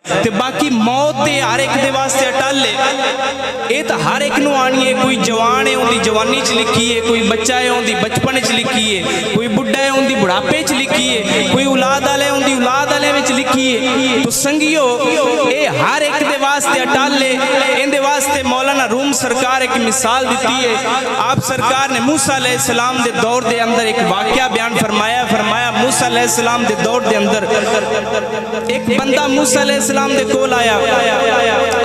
ते बाकी मौत ते हर एक दे वास्ते अटल है। ये तो हर एक नूं आनी है। कोई जवान है उनकी जवानी च लिखी है, कोई बच्चा है उनकी बचपन च लिखी है, कोई बुढ़ा है उनकी बुढ़ापे च लिखी है, कोई औलाद वाले उनकी औलाद वाले विच लिखी है। तो संगियो ये हर एक दे वास्ते अटल है। इहदे वास्ते मौलाना रूम सरकार एक मिसाल दी है। आप सरकार ने मूसा अलैहिस्सलाम दे दौर दे अंदर एक वाकया बयान फरमाया मूसा अलैहिस्सलाम दे दौर दे अंदर एक बंदा मूसा अलैहिस्सलाम दे कोल आया,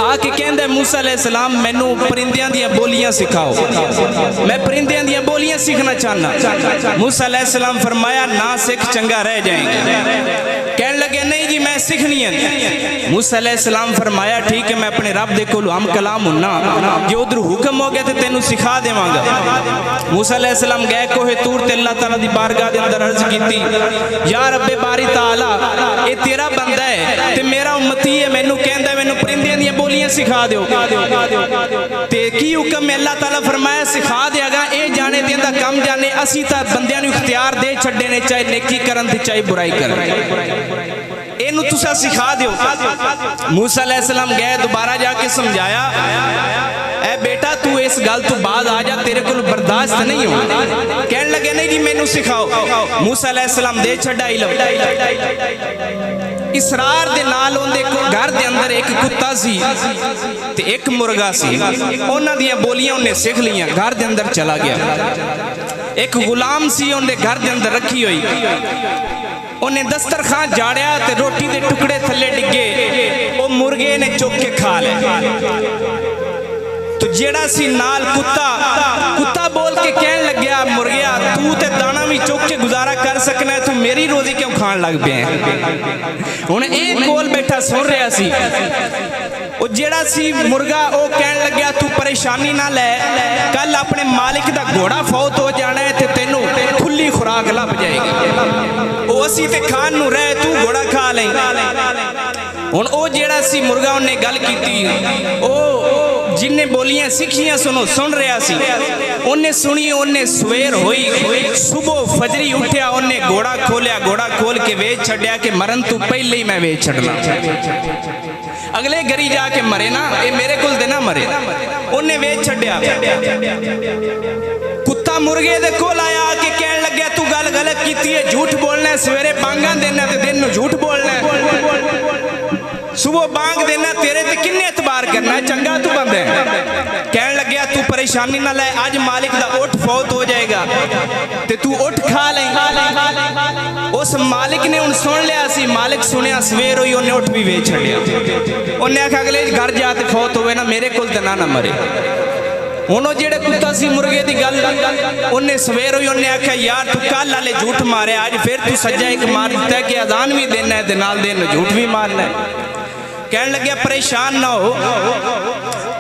आके कहंदा मूसा अलैहिस्सलाम मैनू परिंदियां दी बोलियां सिखाओ, मैं परिंदियां दी बोलियां सीखना चाहना। मूसा अलैहिस्सलाम फरमाया ना सिख चंगा रह जाएगा। कहने लगे नहीं जी मैं सीखनी है। मूसा अलैहिस्सलाम फरमाया ठीक है मैं अपने रब दे कोल हम कलाम हुन्ना, जो उधर हुक्म हो गया तो तेनू सिखा देवांगा। मूसा अलैहिस्सलाम गए कोहे तूर ते अल्लाह ताला दी बारगाह दे अंदर अर्ज कीती या रब्बे बारी ताला ये तेरा बंदा है ते मेरा उम्मती है, मैनू कहंदा मैनू परिंदियां दी बोलियां सिखा दिओ ते की हुक्म है? अल्लाह ताला फरमाया सिखा देगा। ये जाने देंदा कम जाने असी तां बंदियां नू इख्तियार दे छड्डे ने, चाहे नेकी करन ते चाहे बुराई करन, इनू तुसा सिखा दिओ। मूसा अलैहिस्सलाम गए दोबारा जाके समझाया ए बेटा तू इस गल तो बाद आ जा, तेरे को बर्दाश्त नहीं हो। कहने लगे नहीं जी मैनू सिखाओ। मूसा अलैहिस्सलाम दे छड्डा इल्म। इसरार दे नाल उनदे घर दे अंदर एक कुत्ता सी ते एक मुर्गा सी। उन्हां दी बोलियां उन्हें सीख लियां, घर दे अंदर चला गया। एक गुलाम सी उनदे घर दे अंदर रखी हुई, उन्हें दस्तरखान जाड़िया ते रोटी दे टुकड़े थले डिगे, वो मुर्गे ने चुक के खा लिया। तो जेड़ा सी नाल कुत्ता बोल के कहन लग्या मुर्गिया तू ते दाना भी चुक के गुजारा कर सकना है, तू मेरी रोजी क्यों खान लग पे? हुण एक कोल बैठा सुन रहा सी। वो जेड़ा सी मुर्गा वो कहन लग्या तू परेशानी ना ले, कल अपने मालिक दा घोड़ा फौत हो जाना है ते तेनू खुली खुराक लभ जाएगी, वो असी ते खान नू रह तू घोड़ा खा ले। हुण ओ जेड़ा सी मुर्गा उन्हें गल कीती, ओ जिन्हें बोलियां सीखियां सुन रहा सी, उन्हें सुनी, उन्हें सवेर हुई, सुबह फजरी उठ्या, उन्हें घोड़ा खोलिया, घोड़ा खोल के वेच छड्या कि मरन तू पहले ही मैं वेच छड्डना, अगले गरी जाके मरे ना, ये मेरे कोल दे ना मरे। उन्हें वेच छड्या। कुत्ता मुर्गे दे कोल आया आके कहन लग्या तू गल गलत कीती है, झूठ बोलना है, सवेरे बांगा देना ते दिन नूं झूठ बोलना है, सुबह बांग देना, तेरे ते किन्ने एतबार करना है, चंगा तू बंदा है। कहन लग्या तू परेशानी ना ले, आज मालिक दा उठ फौत हो जाएगा ते तू उठ खा ले। उस मालिक ने उन सुन लिया सी, मालिक सुनिया सवेर हुई उन्हें उठ भी वेच छड्या। उन्हें आख्या अगले घर जाके फौत होवे ना मेरे कोल ते ना मरे। हुण जेड़े कुत्ता सी मुर्गे की गल उन्हें सवेर हुई, उन्हें आख्या यार तू कल वाले झूठ मारे, आज फिर तू सज्जा एक मार दिता है कि अजान भी देना है ते नाल दिन झूठ भी मारना है। कहन लगे परेशान ना हो,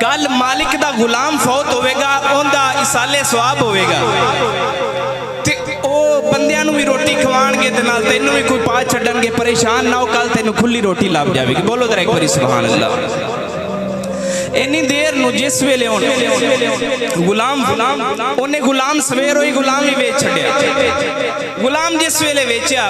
कल मालिक दा गुलाम फौत होवेगा, उनदा इसाले सवाब होवेगा ते ओ बंदियां नूं भी रोटी खवाणगे ते नाल तैनूं भी कोई पा छड्डणगे। परेशान ना हो, कल तैनूं खुली रोटी लभ जावेगी। बोलो जरा एक बारी सुभान अल्लाह। इन्नी देर नूं जिस वेले गुलाम उन्हें गुलाम सवेर हुई गुलाम ही वेच छड्या। गुलाम जिस वेले वेचा,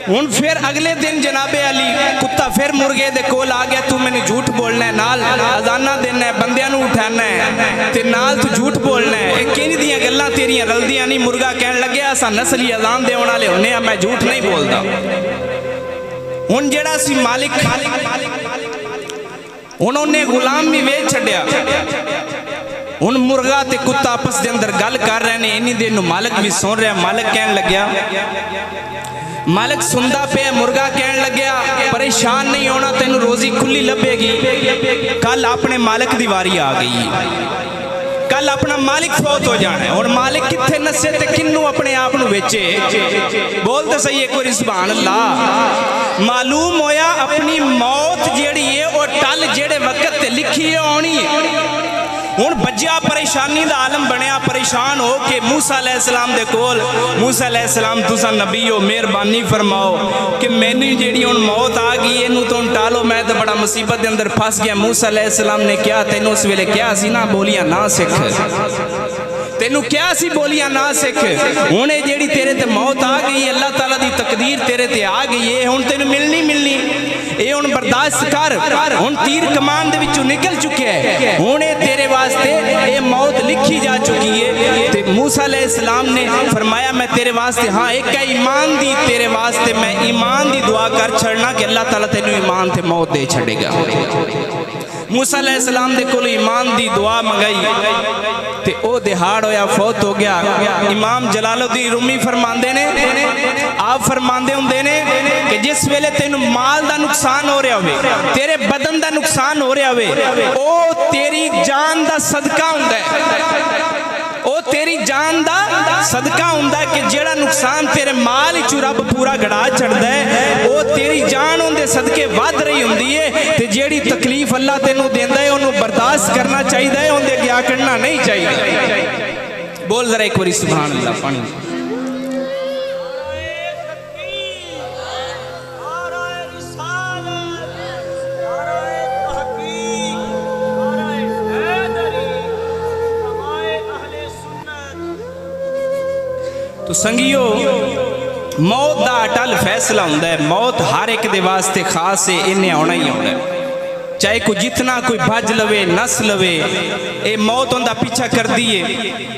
हुण फिर अगले दिन जनाबे अली कुत्ता फिर मुर्गे दे कोल आ गया, तू मैनू झूठ बोलना है, नाल अजाना देना है, बंदियां नूं उठाना है ते नाल तू झूठ बोलना है, ये किंज दियां गल्लां तेरियां रलदियां नहीं। मुर्गा कहन लग्या असां नस्ली अजान देण वाले हुन्ने आ, मैं झूठ नहीं बोलदा। हुण जेड़ा सी मालिक उन्होंने गुलाम भी वेच छड्या। हुण मुर्गा ते कुत्ता आपस दे अंदर गल कर रहे ने, इन्नी देर नूं मालिक भी सुन रहा। मालिक कहन लग्या, मालिक सुनदा पे, मुर्गा कहन लग्या परेशान नहीं होना, तेनू रोजी खुली लभेगी, कल अपने मालिक दी वारी आ गई, कल अपना मालिक फौत हो जाना है। और मालिक कित्थे नसे ते किन्नू अपने आप नूं वेचे? बोल तो सही एक बार सुभान अल्लाह। मालूम होया अपनी मौत जेड़ी है वो टल जेड़े वक्त ते लिखी है आनी है। हुण बज्जिया परेशानी दा आलम बनया, परेशान हो के मूसा अलैहिस्सलाम दे कोल, मूसा अलैहिस्सलाम तुसा नबी हो, मेहरबानी फरमाओ कि मैनू जेड़ी हुण मौत आ गई, इनू तो टालो, मैं तो बड़ा मुसीबत दे अंदर फस गया। मूसा अलैहिस्सलाम ने क्या तेनू उस वेले क्या सी ना, बोलियां ना सिख, तेनू क्या सी बोलियां ना सिख। हुण ये जेड़ी तेरे ते मौत आ गई, अल्लाह ताला दी तकदीर तेरे ते आ गई है, हुण तेनू मिलनी ये हुण बर्दाश्त कर, हुण तीर कमान दे विचों निकल चुके है, हुण ये तेरे वास्ते ये मौत लिखी जा चुकी है। ते मूसा अलैहिस्सलाम ने फरमाया मैं तेरे वास्ते हाँ एक है ईमान दी, तेरे वास्ते मैं ईमान दी दुआ कर छड़ना कि अल्लाह ताला तेनू ईमान ते मौत दे छड़ेगा। मूसा अलैहिस्सलाम दे कोल ईमान दी दुआ मंगाई ते ओ दिहाड़ होया फौत हो गया। इमाम जलालुद्दीन रूमी फरमांदे ने, आप फरमांदे हुंदे ने कि जिस वेले तेनू माल दा नुकसान हो रहा होवे, तेरे बदन दा नुकसान हो रहा होवे, ओ तेरी जान दा सदका हुंदा है, ओ तेरी जान दा सदका हुंदा है कि जेड़ा नुकसान तेरे माल विचों रब पूरा गड़ा छड़दा है, ओ तेरी जान उहदे सदके वध रही हुंदी है। ते जेड़ी तकलीफ अल्लाह तेनू देंदा है ओनू बर्दाश्त करना चाहिए है, उहदे अगे आकड़ना नहीं चाहिए। बोल जरा एक बारी सुभान अल्लाह। पानी तो संगियो मौत का अटल फैसला होंदा है, मौत हर एक दे वास्ते खास है, इन्हें आना ही आना है, चाहे कोई जितना कोई भज लवे नस लवे, ये मौत उनका पीछा कर दी है।